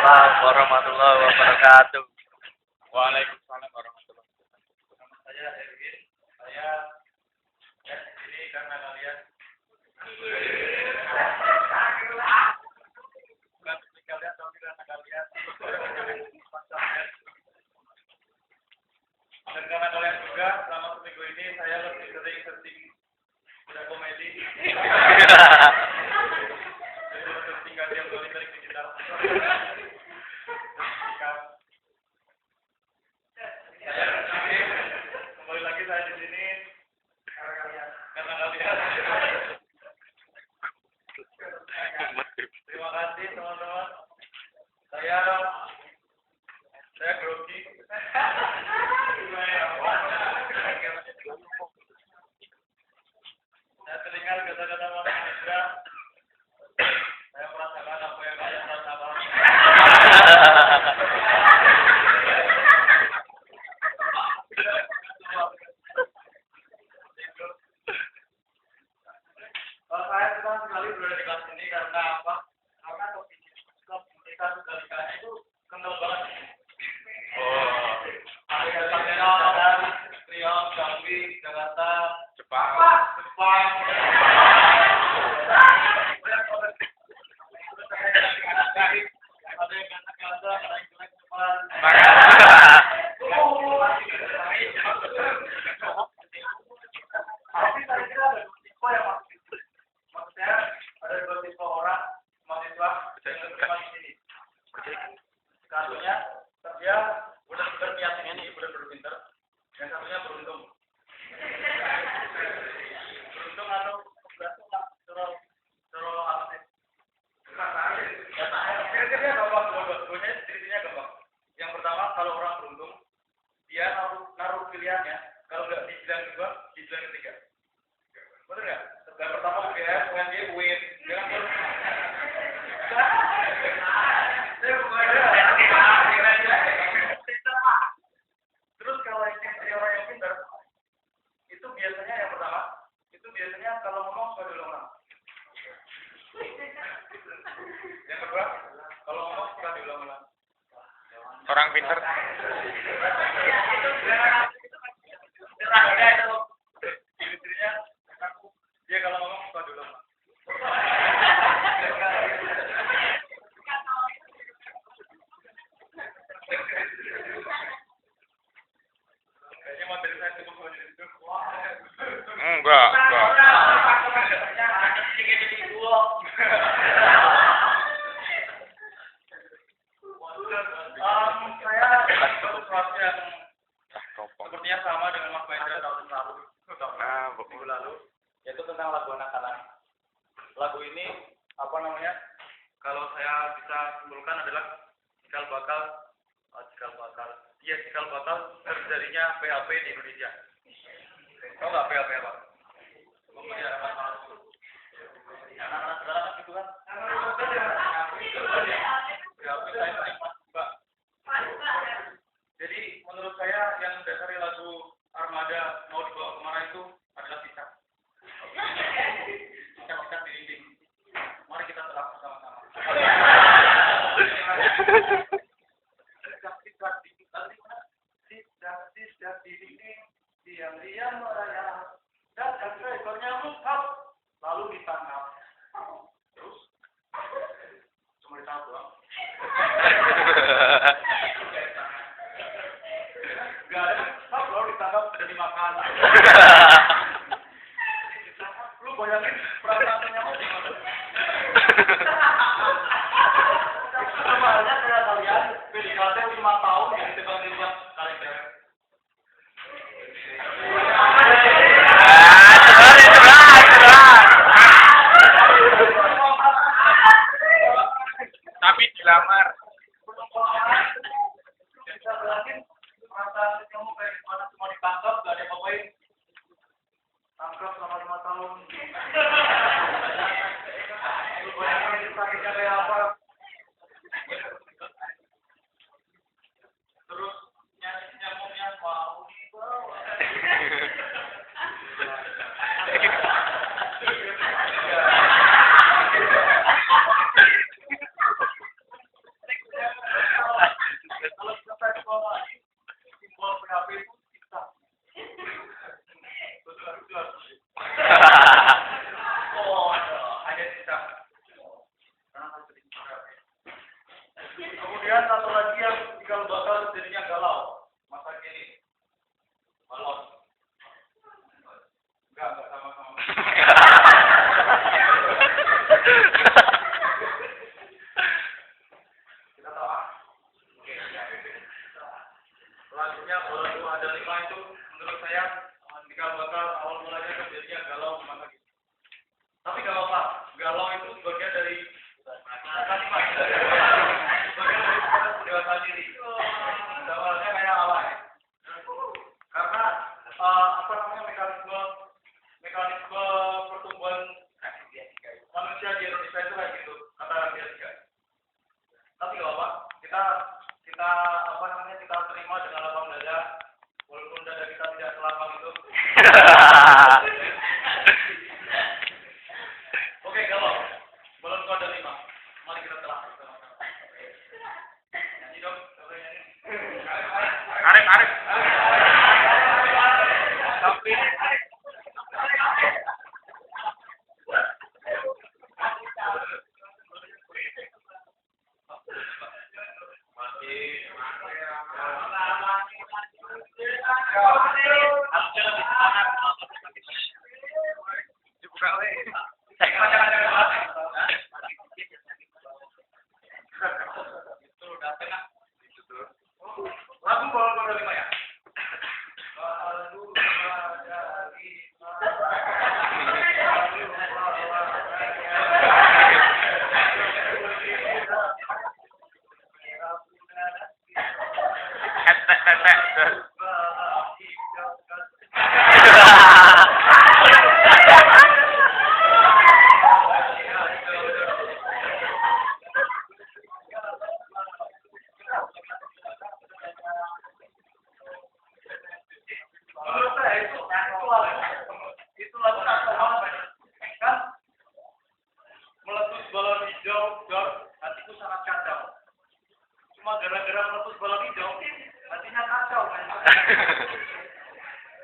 Waalaikumsalam warahmatullahi wabarakatuh. Waalaikumsalam warahmatullahi wabarakatuh. Nama saya Erwin. Saya di sini karena kalian bukan seperti kalian tapi karena kalian dan karena kalian juga selama seminggu ini saya lebih sering searching udah komedi. Jadi searching yang kali digital. Kembali lagi saya di sini karena kalian. Terima kasih teman-teman. Saya grogi. Saya teringat kata-kata Mas Indra. Saya merasakan apa yang kalian rasakan. Saya senang sekali berada di kelas ini karena apa? Karena topik komunikasi kali-kali itu kental banget. Ada Tangerang, Riau, Jambi, Jakarta, Jepang. Ada yang kata-kata, ada yang jelek Jepang. Tapi saya kira ada dua tipe ya Mas. Maksudnya ada dua tipe orang mahasiswa yang terima di sini. Satunya dia udah berniat ini, udah berpinter. Yang satunya beruntung. Beruntung atau beruntung lah, suruh apa sih? Kira-kira gampang, dua-duanya definisinya gampang. Yang pertama kalau orang beruntung, dia naruh pilihannya. Kalau nggak di pilihan kedua, di pilihan ketiga. Betul nggak? Yang pertama UGM, UNJ, UIN. Terus kalau yang ciri orang yang pintar, itu biasanya yang pertama, itu biasanya kalau ngomong suka diulang-ulang. Yang kedua, kalau ngomong suka diulang-ulang. Orang pinter. Ciri-cirinya, dia kalau ngomong suka diulang-ulang. Kayaknya materi saya cukup sampai di situ. Enggak. Saya sesuatu yang sepertinya sama dengan Mas Mahendra tahun lalu, minggu lalu, yaitu tentang lagu anak-anak. Lagu ini apa namanya? Kalau saya bisa simpulkan adalah cikal bakal terjadinya PHP di Indonesia. Tahu nggak PHP apa? Kemudian anak-anak sekarang gitu kan? PHP saya paling Mbak. Jadi menurut saya yang mendasari lagu Armada mau dibawa kemana itu adalah cicak di dinding. Mari kita terap bersama-sama. Cicak di dinding, diam-diam merayap, dan ekornya muncul, lalu ditangkap. Terus cuma ditangkap doang. Gak ada, lalu ditangkap dan dimakan. Lu bayangin perasaan nyamuk gimana? Sebenarnya kayak kalian PDKT 5 tahun yang ditebak-tebak kali cewek. Tapi dilamar. Bisa bayangin perasaan nyamuk kayak gimana, cuma ditangkap gak ada apa-apain. Tangkap selama 5 tahun. Lu bayangin sakitnya kayak apa? Terus nyamuknya mau dibawa. Kemudian satu lagi yang jika bakal jadinya galau. Masa gini. Balon. Enggak sama-sama. Kita tahu ah. Oke. Selanjutnya kalau ada 5 itu menurut saya jika bakal awal mulanya terjadinya galau masa gini. Tapi gak apa-apa. Galau itu bagian dari kalimat. Bagian dari proses pendewasaan diri. Awalnya kayak alay. Karena apa namanya mekanisme pertumbuhan manusia di Indonesia itu kayak gitu, kata dia juga. Tapi gak apa, kita apa namanya kita terima dengan lapang dada, walaupun dada kita tidak selapang itu. Oke, kalau belum kode 5, mari kita telah. Nyanyi dong, coba nyanyi. Arif. Tapi lagu bawa kode 5 ya. Menurut saya itu lagu nasional kan meletus balon hijau dor hatiku sangat kacau. Cuma gara-gara meletus balon hijau hatinya kacau kan.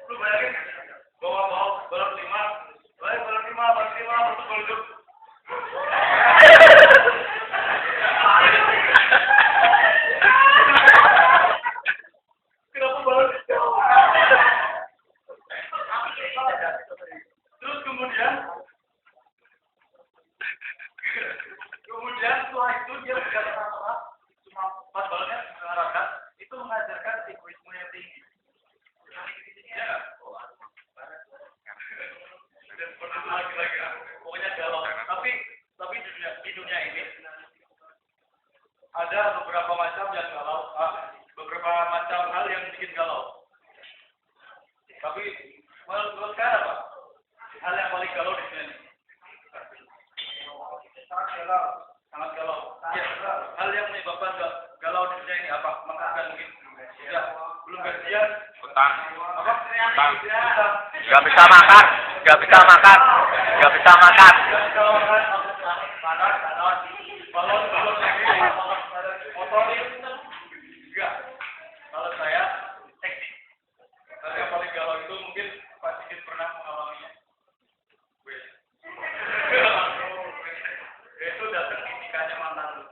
Lu bayangin bawa balon 5 meletus balon hijau. Kenapa balon hijau? Terus kemudian setelah itu dia berkata-kata cuma pas balonnya mengarahkan itu mengajarkan egoisme yang tinggi. Ya, dan seperti itu lagi pokoknya galau. Tapi di dunia ini ada beberapa macam yang galau, beberapa macam hal yang bikin galau. Tapi menurut kalian apa? Hal yang paling galau di dunia ini? Sangat galau. Ya, hal yang menyebabkan galau di dunia ini apa? Makan mungkin. Ya, belum gajian. Utang. Apa? Utang. Gak bisa makan. Balon ini, motor ini, enggak. Kalau saya, teknik. Hal yang paling galau itu mungkin Pak Sigit pernah mengalaminya. Itu datang di nikahnya mantan lu.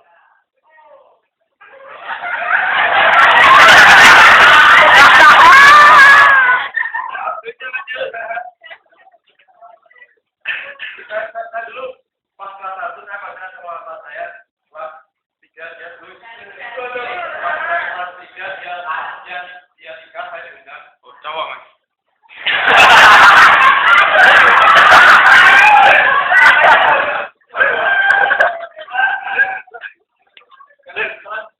Saya dulu pas kelas 1 saya pacaran sama bapak saya kelas 3 dia dulu. Kelas 3 dia nikah saya diundang. Oh, cowok mas.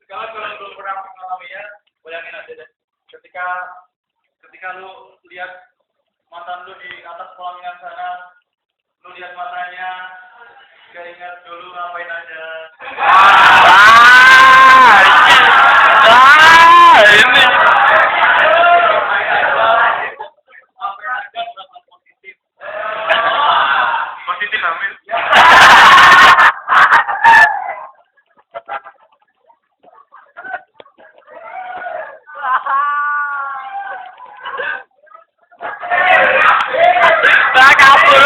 Kalau belum pernah mengalaminya, bayangin aja deh. Ketika lu lihat mantan lu di atas pelaminan sana, lu lihat matanya, gak ingat dulu ngapain aja. Ini. Apa aja berapa positif. Positif amin. Kabur,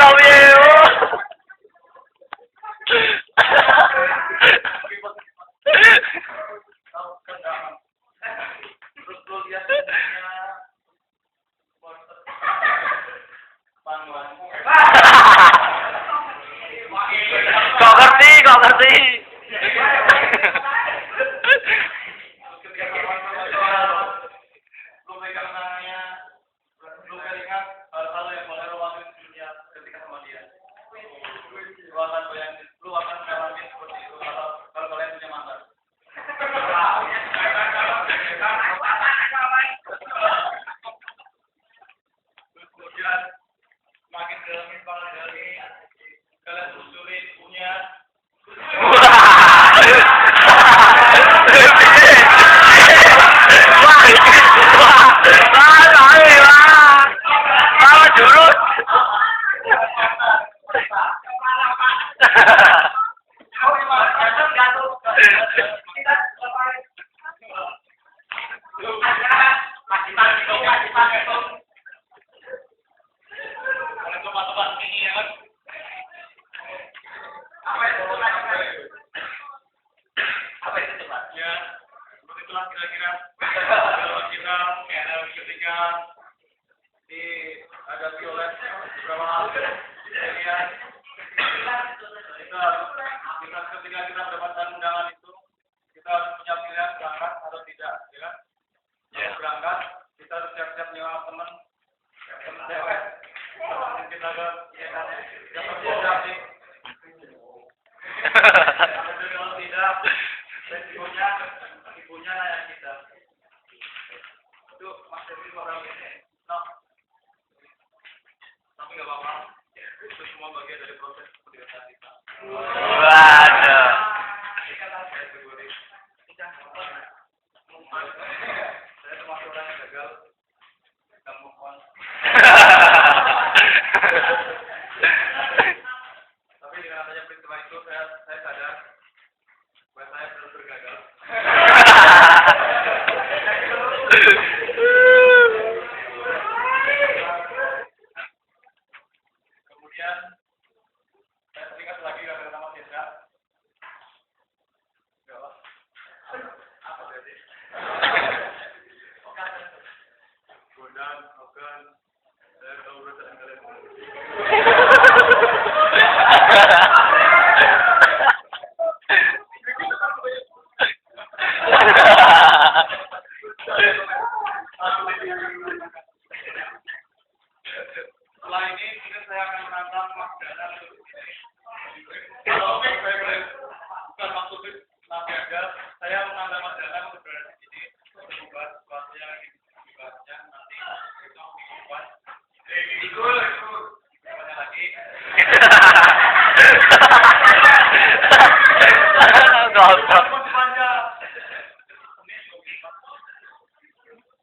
Ya, seperti itulah kira-kira kalau kita ketika dihadapi oleh beberapa hal kemudian kita ketika kita mendapatkan undangan itu kita harus punya pilihan berangkat atau tidak, ya kan? Kalau berangkat kita harus siap-siap nyewa teman cewek, teman kita ke yang berbeda sih. Kalau tidak, ibunya nanya kita. Itu Mas Devi orang ini, no. Tapi nggak apa-apa. Itu semua bagian dari proses pendekatan kita. Waduh. Saya termasuk orang yang gagal. Kita move on. Tapi dengan adanya peristiwa itu saya sadar bahwa saya benar-benar gagal. Kemudian saya teringat lagi gara-gara nama Hendra. Enggak lah. Apa tadi? Bondan, Okan, saya tahu urusan kalian. Setelah ini mungkin saya akan menantang Mas Dana untuk kalau saya bukan maksud nanti aja saya menantang Mas Dana untuk berada di sini untuk membahas sesuatu yang ingin dibahasnya nanti kita membuat ikut banyak lagi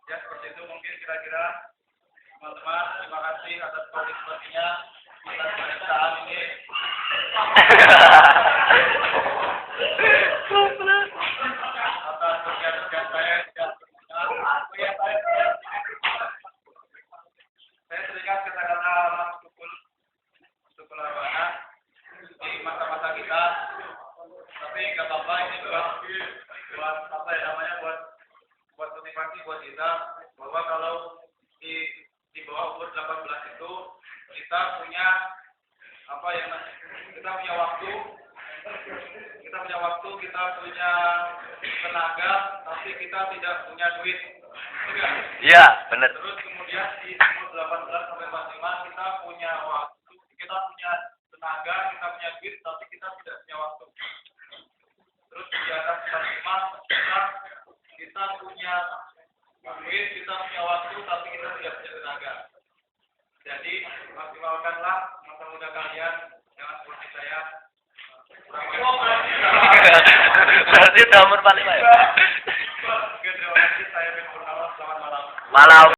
ya seperti itu mungkin kira-kira teman-teman, terima kasih atas partisipasinya atas pemeriksaan ini. Atas kerja-kerja saya yang benar. Saya teringat kata-kata Mas Tukul Arwana di masa-masa kita. Tapi nggak apa-apa, ini juga buat apa ya namanya buat motivasi buat kita bahwa kalau di bawah umur 18 itu kita punya apa yang kita punya waktu, kita punya tenaga, tapi kita tidak punya duit. Iya, benar. Terus kemudian di umur 18 sampai 45 kita punya waktu, kita punya tenaga, kita punya duit, tapi kita tidak punya waktu. Terus di atas 45 kita punya duit, kita punya waktu, tapi kita tidak punya tenaga. Jadi maksimalkanlah masa muda kalian, jangan seperti saya. Berarti udah umur 45 ya? Oke, terima kasih. Saya Ben Purnama. Selamat malam. Malam.